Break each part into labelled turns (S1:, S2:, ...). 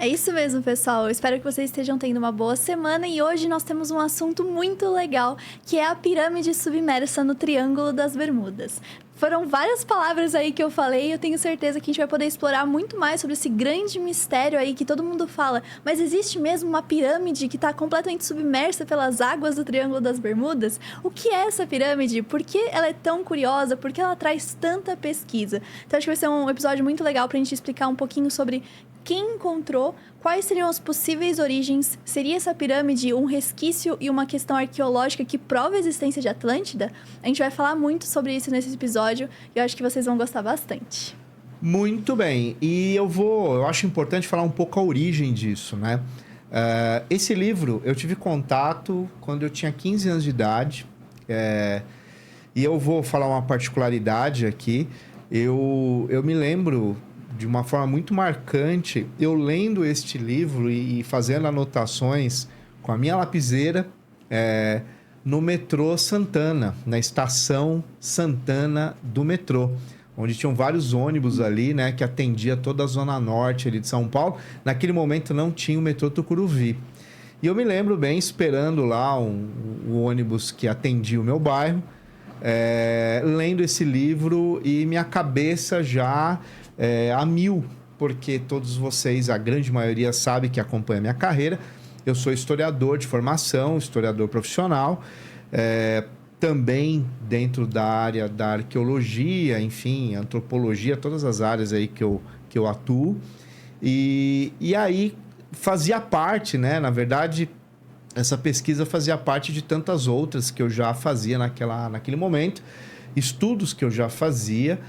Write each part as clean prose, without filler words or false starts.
S1: É isso mesmo, pessoal. Eu espero que vocês estejam tendo uma boa semana e hoje nós temos um assunto muito legal, que é a pirâmide submersa no Triângulo das Bermudas. Foram várias palavras aí que eu falei e eu tenho certeza que a gente vai poder explorar muito mais sobre esse grande mistério aí que todo mundo fala. Mas existe mesmo uma pirâmide que está completamente submersa pelas águas do Triângulo das Bermudas? O que é essa pirâmide? Por que ela é tão curiosa? Por que ela traz tanta pesquisa? Então acho que vai ser um episódio muito legal para a gente explicar um pouquinho sobre quem encontrou, quais seriam as possíveis origens, seria essa pirâmide um resquício e uma questão arqueológica que prova a existência de Atlântida? A gente vai falar muito sobre isso nesse episódio e eu acho que vocês vão gostar bastante.
S2: Muito bem, e eu acho importante falar um pouco a origem disso, né? Esse livro eu tive contato quando eu tinha 15 anos de idade, e eu vou falar uma particularidade aqui. Eu me lembro de uma forma muito marcante, eu lendo este livro e fazendo anotações com a minha lapiseira no metrô Santana, na estação Santana do metrô, onde tinham vários ônibus ali, né, que atendia toda a zona norte ali de São Paulo. Naquele momento não tinha o metrô Tucuruvi. E eu me lembro bem esperando lá o ônibus que atendia o meu bairro, lendo esse livro e minha cabeça já a mil, porque todos vocês, a grande maioria, sabe que acompanha a minha carreira. Eu sou historiador de formação, historiador profissional, também dentro da área da arqueologia, enfim, antropologia, todas as áreas aí que eu atuo. E aí fazia parte, né? Na verdade, essa pesquisa fazia parte de tantas outras que eu já fazia naquele momento, estudos que eu já fazia.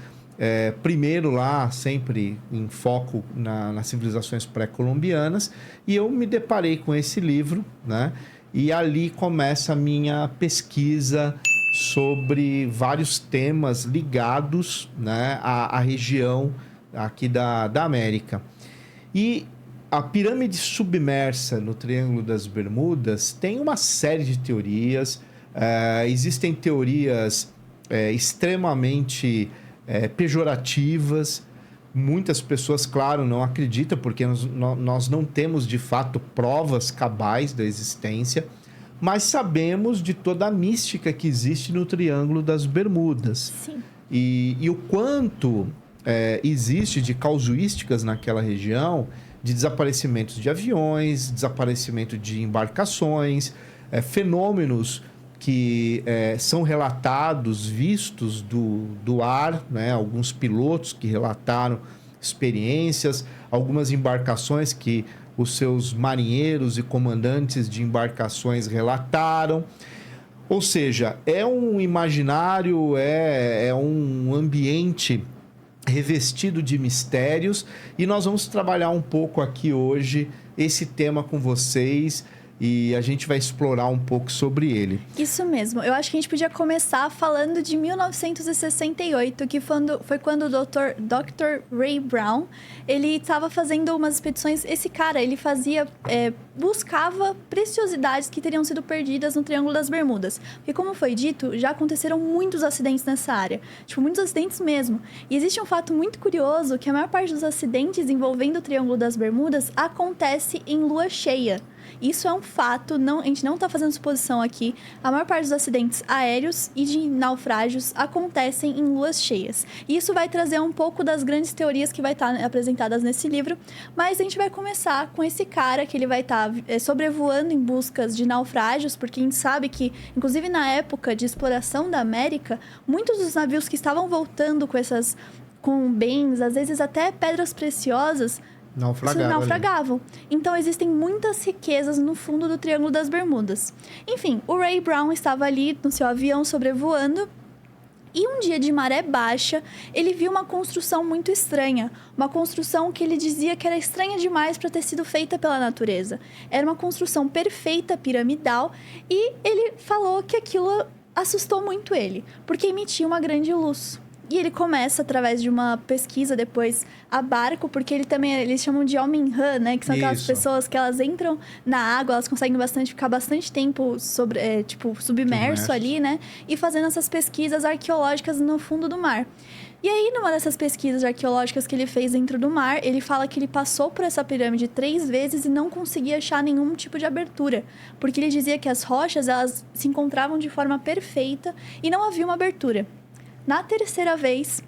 S2: Primeiro lá, sempre em foco nas civilizações pré-colombianas, e eu me deparei com esse livro, né? E ali começa a minha pesquisa sobre vários temas ligados, né, à região aqui da América. E a pirâmide submersa no Triângulo das Bermudas tem uma série de teorias. Existem teorias extremamente pejorativas. Muitas pessoas, claro, não acreditam, porque nós não temos, de fato, provas cabais da existência, mas sabemos de toda a mística que existe no Triângulo das Bermudas.
S1: Sim.
S2: E o quanto existe de casuísticas naquela região, de desaparecimentos de aviões, desaparecimento de embarcações, fenômenos que são relatados, vistos do ar, né? Alguns pilotos que relataram experiências, algumas embarcações que os seus marinheiros e comandantes de embarcações relataram. Ou seja, é um imaginário, é um ambiente revestido de mistérios, e nós vamos trabalhar um pouco aqui hoje esse tema com vocês, e a gente vai explorar um pouco sobre ele.
S1: Isso mesmo. Eu acho que a gente podia começar falando de 1968, que foi quando o Dr. Ray Brown, ele estava fazendo umas expedições. Esse cara, ele buscava preciosidades que teriam sido perdidas no Triângulo das Bermudas. Porque, como foi dito, já aconteceram muitos acidentes nessa área. Tipo, muitos acidentes mesmo. E existe um fato muito curioso, que a maior parte dos acidentes envolvendo o Triângulo das Bermudas acontece em lua cheia. Isso é um fato, a gente não está fazendo suposição aqui. A maior parte dos acidentes aéreos e de naufrágios acontecem em luas cheias. E isso vai trazer um pouco das grandes teorias que vai estar apresentadas nesse livro. Mas a gente vai começar com esse cara que ele vai estar sobrevoando em buscas de naufrágios, porque a gente sabe que, inclusive na época de exploração da América, muitos dos navios que estavam voltando com bens, às vezes até pedras preciosas, naufragavam. Então, existem muitas riquezas no fundo do Triângulo das Bermudas. Enfim, o Ray Brown estava ali no seu avião sobrevoando, e um dia de maré baixa, ele viu uma construção muito estranha. Uma construção que ele dizia que era estranha demais para ter sido feita pela natureza. Era uma construção perfeita, piramidal, e ele falou que aquilo assustou muito ele, porque emitia uma grande luz. E ele começa, através de uma pesquisa depois, a barco, porque eles chamam de homem-rã, né? Que são aquelas pessoas que elas entram na água, elas conseguem ficar bastante tempo submerso ali, né? E fazendo essas pesquisas arqueológicas no fundo do mar. E aí, numa dessas pesquisas arqueológicas que ele fez dentro do mar, ele fala que ele passou por essa pirâmide 3 vezes e não conseguia achar nenhum tipo de abertura. Porque ele dizia que as rochas, elas se encontravam de forma perfeita e não havia uma abertura. Na terceira vez,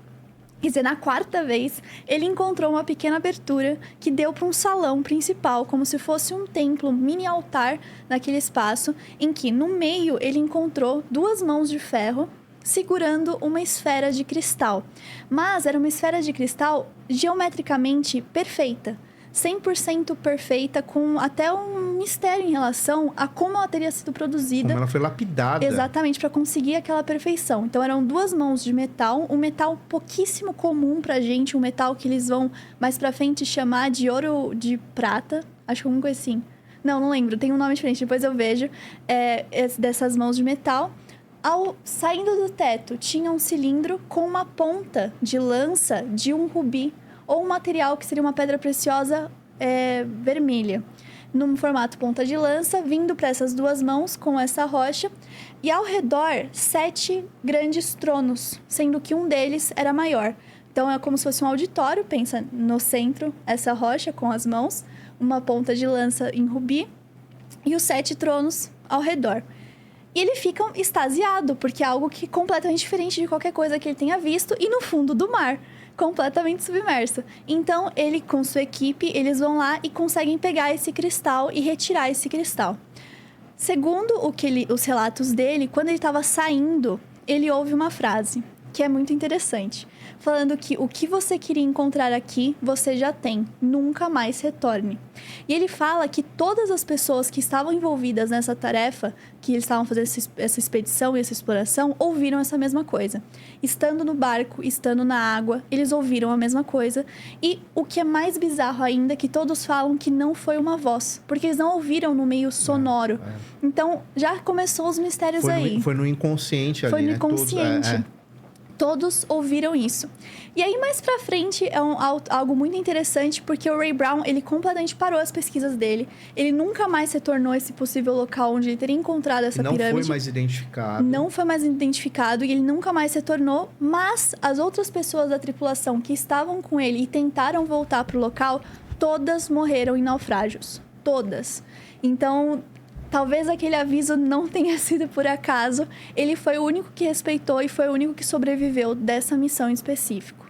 S1: quer dizer, na quarta vez, ele encontrou uma pequena abertura que deu para um salão principal, como se fosse um templo, um mini altar naquele espaço, em que, no meio, ele encontrou 2 mãos de ferro segurando uma esfera de cristal. Mas era uma esfera de cristal geometricamente perfeita. 100% perfeita, com até um mistério em relação a como ela teria sido produzida.
S2: Como ela foi lapidada.
S1: Exatamente, para conseguir aquela perfeição. Então, eram 2 mãos de metal, um metal pouquíssimo comum pra gente, um metal que eles vão mais pra frente chamar de ouro de prata, acho que alguma coisa assim. Não lembro, tem um nome diferente, depois eu vejo. Dessas mãos de metal. Saindo do teto, tinha um cilindro com uma ponta de lança de um rubi, ou um material que seria uma pedra preciosa vermelha, num formato ponta de lança, vindo para essas 2 mãos com essa rocha, e ao redor 7 grandes tronos, sendo que um deles era maior. Então é como se fosse um auditório, pensa no centro, essa rocha com as mãos, uma ponta de lança em rubi e os 7 tronos ao redor. E ele fica extasiado, porque é algo que é completamente diferente de qualquer coisa que ele tenha visto, e no fundo do mar, completamente submerso. Então, ele com sua equipe, eles vão lá e conseguem pegar esse cristal e retirar esse cristal. Segundo os relatos dele, quando ele estava saindo, ele ouve uma frase, que é muito interessante, falando que o que você queria encontrar aqui, você já tem, nunca mais retorne. E ele fala que todas as pessoas que estavam envolvidas nessa tarefa, que eles estavam fazendo essa expedição e essa exploração, ouviram essa mesma coisa. Estando no barco, estando na água, eles ouviram a mesma coisa. E o que é mais bizarro ainda é que todos falam que não foi uma voz, porque eles não ouviram no meio sonoro. Então, já começou os mistérios aí.
S2: Foi no inconsciente ali,
S1: Foi no
S2: né?
S1: inconsciente. Todos ouviram isso. E aí, mais pra frente, é algo muito interessante, porque o Ray Brown, ele completamente parou as pesquisas dele. Ele nunca mais retornou a esse possível local onde ele teria encontrado essa pirâmide.
S2: Não foi mais identificado.
S1: Não foi mais identificado e ele nunca mais retornou. Mas as outras pessoas da tripulação que estavam com ele e tentaram voltar pro local, todas morreram em naufrágios. Todas. Então, talvez aquele aviso não tenha sido por acaso. Ele foi o único que respeitou e foi o único que sobreviveu dessa missão em específico.